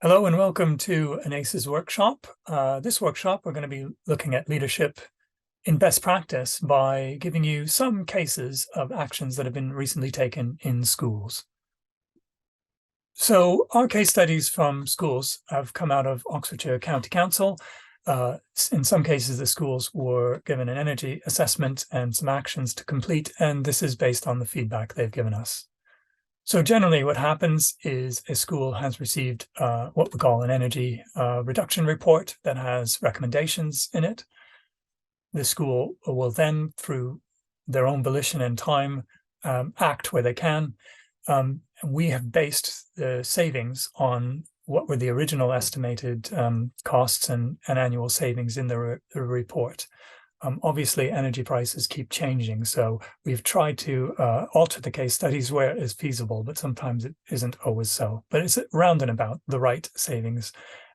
Hello and welcome to an ACES workshop. This workshop, we're going to be looking at leadership in best practice by giving you some cases of actions that have been recently taken in schools. So our case studies from schools have come out of Oxfordshire County Council. In some cases, the schools were given an energy assessment and some actions to complete, and this is based on the feedback they've given us. So generally what happens is a school has received what we call an energy reduction report that has recommendations in it. The school will then, through their own volition and time, act where they can. We have based the savings on what were the original estimated costs and annual savings in the report. Obviously, energy prices keep changing, so we've tried to alter the case studies where it is feasible, but sometimes it isn't always so. But it's round and about the right savings.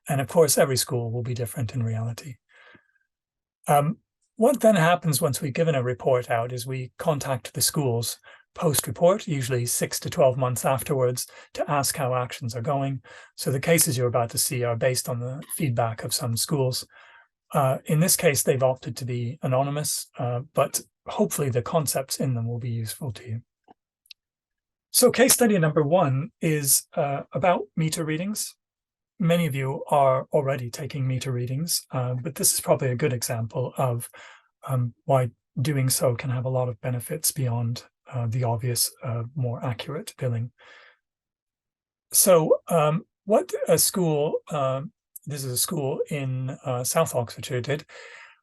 And of course, every school will be different in reality. What then happens once we've given a report out is we contact the schools post-report, usually 6 to 12 months afterwards, to ask how actions are going. So the cases you're about to see are based on the feedback of some schools. In this case, they've opted to be anonymous, but hopefully the concepts in them will be useful to you. So case study number one is about meter readings. Many of you are already taking meter readings, but this is probably a good example of why doing so can have a lot of benefits beyond the obvious, more accurate billing. So what a school, this is a school in South Oxfordshire, did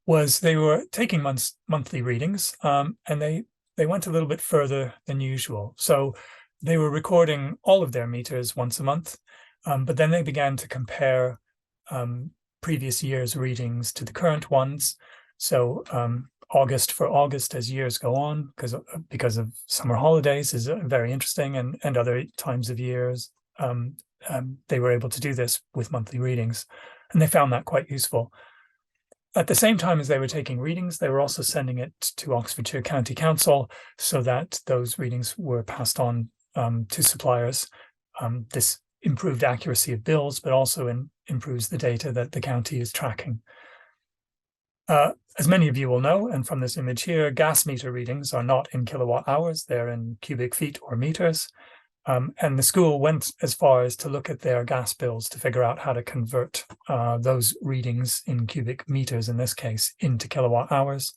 was they were taking monthly readings, and they went a little bit further than usual. So they were recording all of their meters once a month, but then they began to compare previous year's readings to the current ones. So August for August as years go on, because of summer holidays is very interesting, and other times of years. They were able to do this with monthly readings, and they found that quite useful. At the same time as they were taking readings, they were also sending it to Oxfordshire County Council so that those readings were passed on to suppliers. This improved accuracy of bills, but also improves the data that the county is tracking. As many of you will know, and from this image here, gas meter readings are not in kilowatt hours, they're in cubic feet or meters. And the school went as far as to look at their gas bills to figure out how to convert those readings in cubic meters, in this case, into kilowatt hours.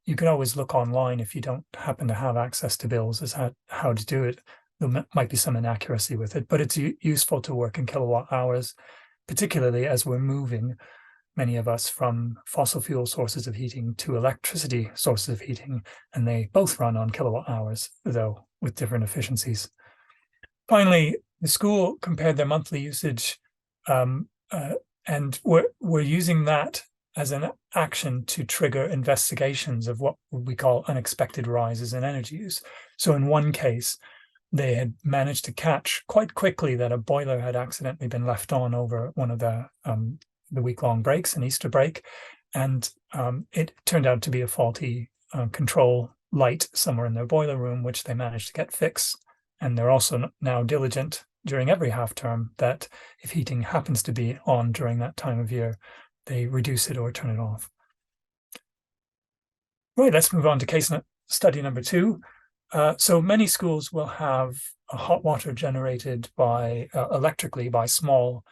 You can always look online if you don't happen to have access to bills as how to do it. There might be some inaccuracy with it, but it's useful to work in kilowatt hours, particularly as we're moving, many of us, from fossil fuel sources of heating to electricity sources of heating, and they both run on kilowatt hours, though with different efficiencies. Finally, the school compared their monthly usage, and we're using that as an action to trigger investigations of what we call unexpected rises in energy use. So in one case, they had managed to catch quite quickly that a boiler had accidentally been left on over one of the week-long breaks, an Easter break, and it turned out to be a faulty control light somewhere in their boiler room, which they managed to get fixed. And they're also now diligent during every half term that if heating happens to be on during that time of year, they reduce it or turn it off. Right, let's move on to case study number two. So many schools will have hot water generated by electrically by small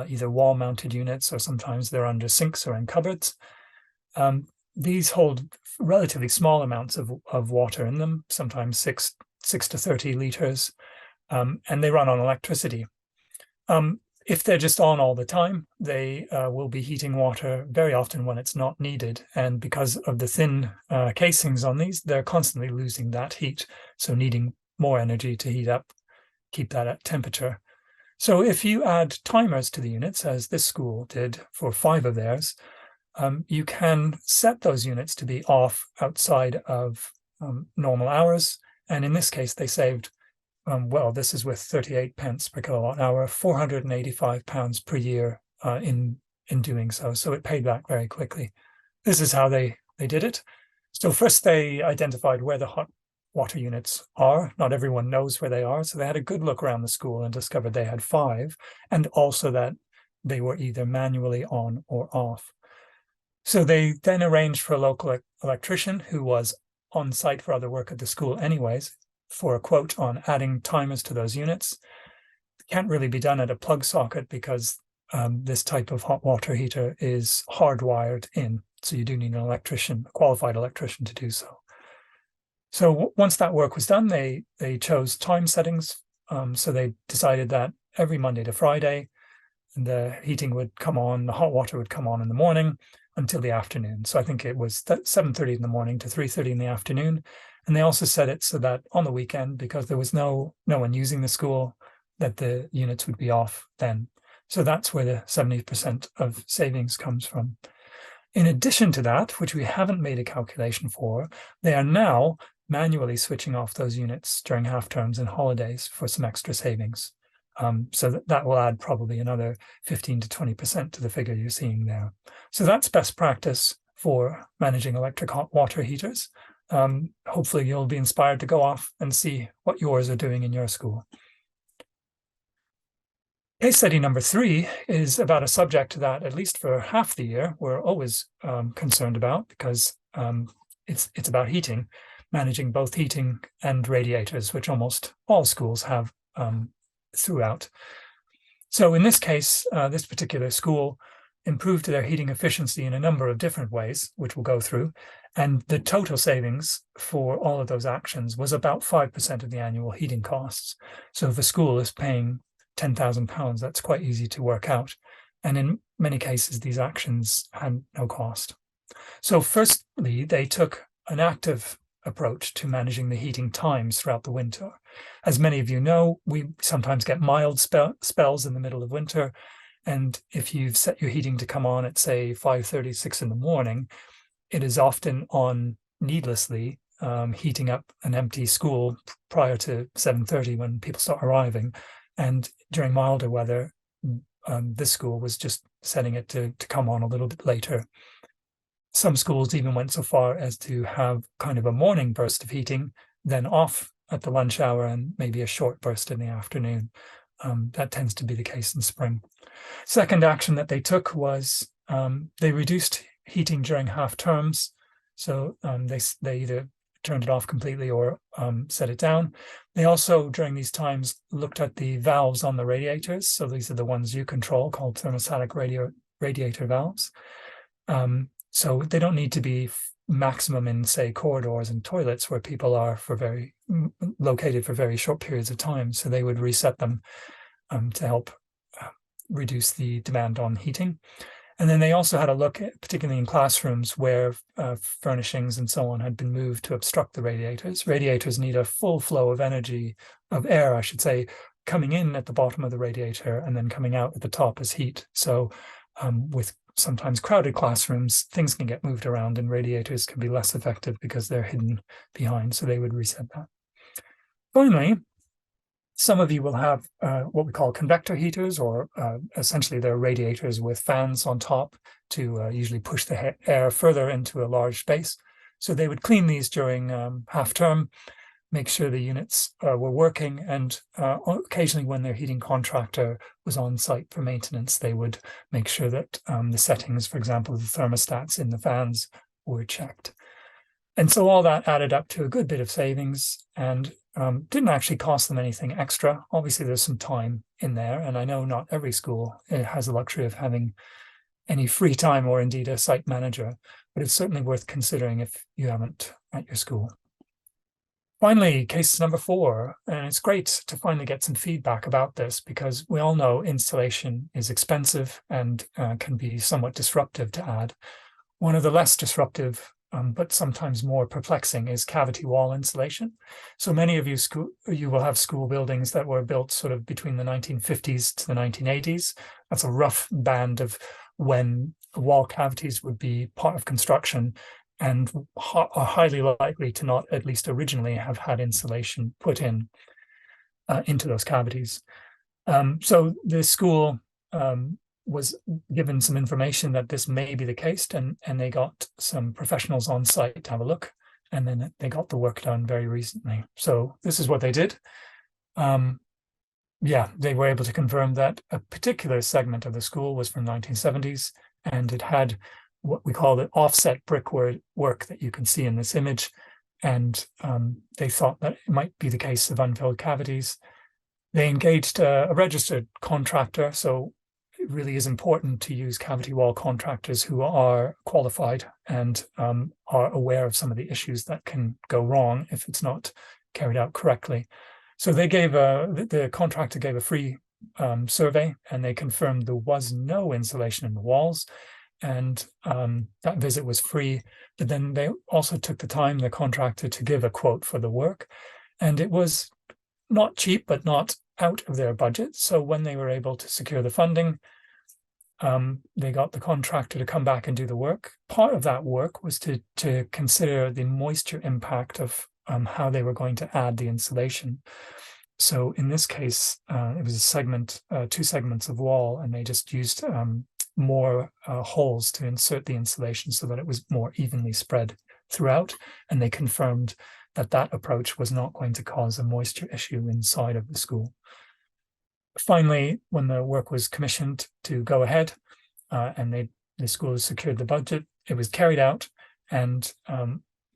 either wall-mounted units, or sometimes they're under sinks or in cupboards. These hold relatively small amounts of water in them, sometimes 6 to 30 liters, and they run on electricity. If they're just on all the time, they will be heating water very often when it's not needed. And because of the thin casings on these, they're constantly losing that heat, so needing more energy to heat up, keep that at temperature. So if you add timers to the units, as this school did for 5 of theirs, you can set those units to be off outside of normal hours. And in this case, they saved, well, this is with 38 pence per kilowatt hour, £485 per year in doing so. So it paid back very quickly. This is how they did it. So first they identified where the hot water units are. Not everyone knows where they are. So they had a good look around the school and discovered they had 5, and also that they were either manually on or off. So they then arranged for a local electrician who was on site for other work at the school anyways, for a quote on adding timers to those units. It can't really be done at a plug socket because this type of hot water heater is hardwired in. So you do need an electrician, a qualified electrician, to do so. So once that work was done, they chose time settings. So they decided that every Monday to Friday, the heating would come on, the hot water would come on in the morning until the afternoon. So I think it was 7:30 in the morning to 3:30 in the afternoon. And they also set it so that on the weekend, because there was no one using the school, that the units would be off then. So that's where the 70% of savings comes from. In addition to that, which we haven't made a calculation for, they are now manually switching off those units during half terms and holidays for some extra savings. So that will add probably another 15 to 20% to the figure you're seeing there. So that's best practice for managing electric hot water heaters. Hopefully you'll be inspired to go off and see what yours are doing in your school. Case study number 3 is about a subject that, at least for half the year, we're always concerned about, because it's about heating, managing both heating and radiators, which almost all schools have throughout. So in this case, this particular school improved their heating efficiency in a number of different ways, which we'll go through. And the total savings for all of those actions was about 5% of the annual heating costs. So if a school is paying £10,000, that's quite easy to work out. And in many cases, these actions had no cost. So firstly, they took an active approach to managing the heating times throughout the winter. As many of you know, we sometimes get mild spells in the middle of winter. And if you've set your heating to come on at, say, 5:30, 6 in the morning, it is often on needlessly, heating up an empty school prior to 7:30 when people start arriving. And during milder weather, this school was just setting it to come on a little bit later. Some schools even went so far as to have kind of a morning burst of heating, then off at the lunch hour, and maybe a short burst in the afternoon. That tends to be the case in spring. Second action that they took was they reduced heating during half terms. So they either turned it off completely or set it down. They also, during these times, looked at the valves on the radiators. So these are the ones you control, called thermostatic radiator valves. So they don't need to be maximum in, say, corridors and toilets where people are located for very short periods of time. So they would reset them to help reduce the demand on heating. And then they also had a look at, particularly in classrooms where furnishings and so on had been moved to obstruct the radiators. Radiators need a full flow of energy, of air, I should say, coming in at the bottom of the radiator and then coming out at the top as heat. So with sometimes crowded classrooms, things can get moved around and radiators can be less effective because they're hidden behind. So they would reset that. Finally, some of you will have what we call convector heaters, or essentially they're radiators with fans on top to usually push the air further into a large space. So they would clean these during half term, make sure the units were working, and occasionally when their heating contractor was on site for maintenance, they would make sure that the settings, for example, the thermostats in the fans, were checked. And so all that added up to a good bit of savings, and didn't actually cost them anything extra. Obviously, there's some time in there, and I know not every school has the luxury of having any free time or indeed a site manager, but it's certainly worth considering if you haven't at your school. Finally, case number 4, and it's great to finally get some feedback about this, because we all know installation is expensive and can be somewhat disruptive to add. One of the less disruptive but sometimes more perplexing is cavity wall insulation. So many of you will have school buildings that were built sort of between the 1950s to the 1980s. That's a rough band of when wall cavities would be part of construction, and are highly likely to not, at least originally, have had insulation put in into those cavities. So the school was given some information that this may be the case, and they got some professionals on site to have a look, and then they got the work done very recently. So this is what they did. Yeah, they were able to confirm that a particular segment of the school was from 1970s, and it had what we call the offset brickwork that you can see in this image. And they thought that it might be the case of unfilled cavities. They engaged a registered contractor, so it really is important to use cavity wall contractors who are qualified and are aware of some of the issues that can go wrong if it's not carried out correctly. So they gave the contractor gave a free survey, and they confirmed there was no insulation in the walls, and that visit was free. But then they also took the time, the contractor, to give a quote for the work, and it was not cheap, but not out of their budget. So when they were able to secure the funding, they got the contractor to come back and do the work. Part of that work was to consider the moisture impact of how they were going to add the insulation. So in this case, it was a segment, 2 segments of wall, and they just used more holes to insert the insulation so that it was more evenly spread throughout. And they confirmed that that approach was not going to cause a moisture issue inside of the school. Finally, when the work was commissioned to go ahead, and the school secured the budget, it was carried out, and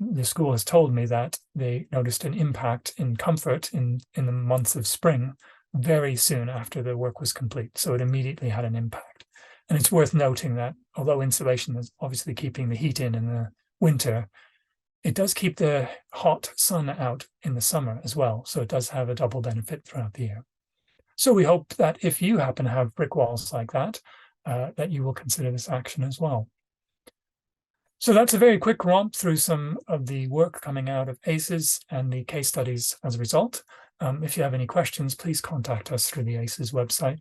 the school has told me that they noticed an impact in comfort in the months of spring very soon after the work was complete. So it immediately had an impact. And it's worth noting that although insulation is obviously keeping the heat in the winter, it does keep the hot sun out in the summer as well. So it does have a double benefit throughout the year. So we hope that if you happen to have brick walls like that, that you will consider this action as well. So that's a very quick romp through some of the work coming out of ACES and the case studies as a result. If you have any questions, please contact us through the ACES website,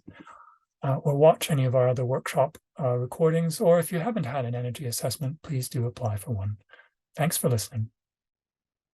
or watch any of our other workshop recordings. Or if you haven't had an energy assessment, please do apply for one. Thanks for listening.